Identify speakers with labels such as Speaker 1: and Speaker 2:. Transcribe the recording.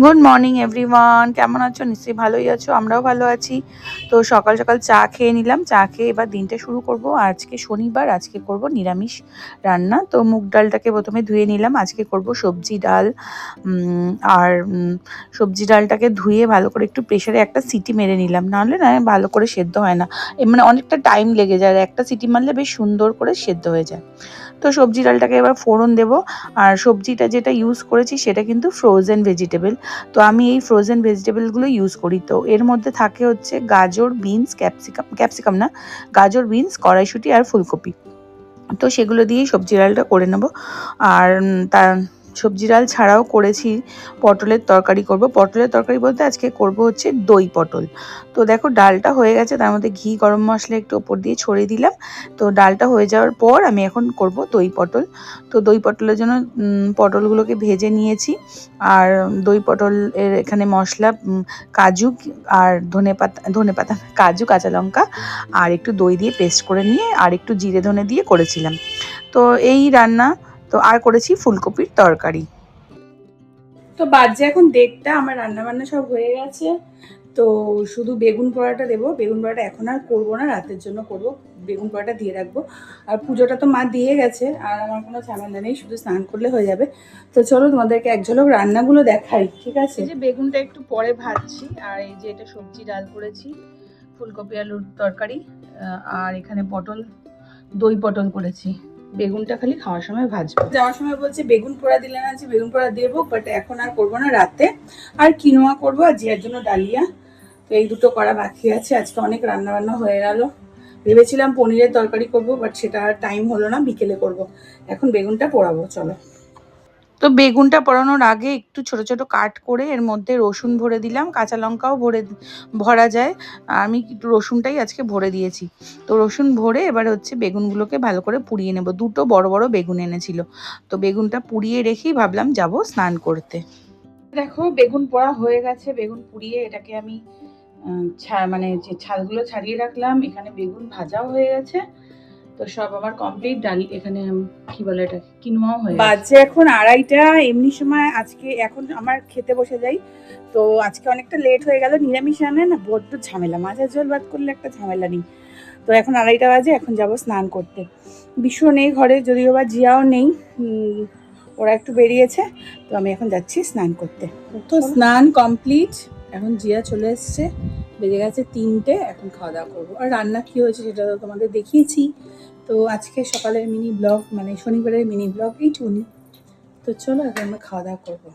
Speaker 1: Good morning everyone, কেমন আছো? নিশ্চয়ই ভালোই আছো, আমরাও ভালো আছি। তো সকাল সকাল চা খেয়ে নিলাম, চা খেয়ে এবার দিনটা শুরু করব। আজকে শনিবার, আজকে করব নিরামিষ রান্না। তো মুগ ডালটাকে প্রথমে ধুয়ে নিলাম, আজকে করব সবজি ডাল। আর সবজি ডালটাকে ধুয়ে ভালো করে একটু প্রেশারে একটা সিটি মেরে নিলাম, নাহলে না ভালো করে সেদ্ধ হয় না। মানে অনেকটা টাইম লেগে যায়, আর একটা সিটি মারলে বেশ সুন্দর করে সেদ্ধ হয়ে যায়। তো সবজি ডালটাকে এবার ফোড়ন দেব। আর সবজিটা যেটা ইউজ করেছি সেটা কিন্তু ফ্রোজেন ভেজিটেবল। তো আমি এই ফ্রোজেন ভেজিটেবলগুলো ইউজ করি। তো এর মধ্যে থাকে হচ্ছে গাজর, বিনস, ক্যাপসিকাম না, গাজর, বিনস, কড়াইশুঁটি আর ফুলকপি। তো সেগুলো দিয়েই সবজি ডালটা করে নেব। আর তার সবজি ডাল ছাড়াও করেছি পটলের তরকারি করব। পটলের তরকারি বলতে আজকে করব হচ্ছে দই পটল। তো দেখো ডালটা হয়ে গেছে, তার মধ্যে ঘি, গরম মশলা একটু ওপর দিয়ে ছড়িয়ে দিলাম। তো ডালটা হয়ে যাওয়ার পর আমি এখন করব দই পটল। তো দই পটলের জন্য পটলগুলোকে ভেজে নিয়েছি। আর দই পটল এর এখানে মশলা, কাজু আর ধনেপাতা কাজু, কাঁচা লঙ্কা আর একটু দই দিয়ে পেস্ট করে নিয়ে আর একটু জিরে ধনে দিয়ে করেছিলাম। তো এই রান্না। তো আর করেছি ফুলকপির তরকারি। তো বাজে এখন 1:30, আমার রান্না বান্না সব হয়ে গেছে। তো শুধু বেগুন পোড়াটা দেবো। বেগুন পোড়াটা এখন আর করবো না, রাতের জন্য করবো। বেগুন পোড়াটা দিয়ে রাখবো। আর পুজোটা তো মা দিয়ে গেছে, আর আমার কোনো ঝামেলা নেই, শুধু স্নান করলে হয়ে যাবে। তো চলো তোমাদেরকে এক ঝলক রান্নাগুলো দেখাই, ঠিক আছে? এই যে বেগুনটা একটু পরে ভাজছি, আর এই যে এটা সবজি ডাল করেছি, ফুলকপি আলুর তরকারি। আর এখানে পটল, দই পটল করেছি। বেগুনটা খালি খাওয়ার সময় ভাজবো। যাওয়ার সময় বলছে বেগুন পোড়া দিলে না, যে বেগুন পোড়া দেবো, বাট এখন আর করবো না, রাতে আর কিনোয়া করবো, আর জিয়ার জন্য ডালিয়া। তো এই দুটো করা বাকি আছে। আজকে অনেক রান্না বান্না হয়ে গেল। ভেবেছিলাম পনিরের তরকারি করব, বাট সেটা আর টাইম হলো না, বিকেলে করব। এখন বেগুনটা পোড়াবো, চলো। তো বেগুনটা পোড়ানোর আগে একটু ছোট ছোট কাট করে এর মধ্যে রসুন ভরে দিলাম, কাঁচা লঙ্কাও ভরা যায়। আমি একটু রসুনটাই আজকে ভরে দিয়েছি। তো রসুন ভরে এবার হচ্ছে বেগুনগুলোকে ভালো করে পুড়িয়ে নেব। দুটো বড় বড় বেগুন এনেছিল। তো বেগুনটা পুড়িয়ে রেখেই ভাবলাম যাব স্নান করতে। দেখো বেগুন পোড়া হয়ে গেছে। বেগুন পুড়িয়ে এটাকে আমি মানে যে ছালগুলো ছাড়িয়ে রাখলাম। এখানে বেগুন ভাজাও হয়ে গেছে। তো সব আমার কমপ্লিট। ডাল এখানে কি বলে এটা, কিনোয়াও হয়ে গেছে। বাজে এখন 2:30। এমনি সময় আজকে এখন আমার খেতে বসে যাই। তো আজকে অনেকটা লেট হয়ে গেল। নিরামিষ রান্না না বড্ড ঝামেলা, মাছের ঝোল ভাত করলে একটা ঝামেলা নেই। তো এখন 2:30 বাজে, এখন যাব স্নান করতে। বিশ্ব নেই ঘরে, যদিও বা জিয়াও নেই, ওরা একটু বেরিয়েছে। তো আমি এখন যাচ্ছি স্নান করতে। তো স্নান কমপ্লিট, এখন জিয়া চলে এসছে, বেজে গেছে 3টে। এখন খাওয়া দাওয়া করবো। আর রান্না কী হয়েছে সেটা তো তোমাদের দেখিয়েছি। তো আজকে সকালের মিনি ব্লগ, মানে শনিবারের মিনি ব্লগ এইটুকুনি। তো চলো এখন আমরা খাওয়া দাওয়া করবো।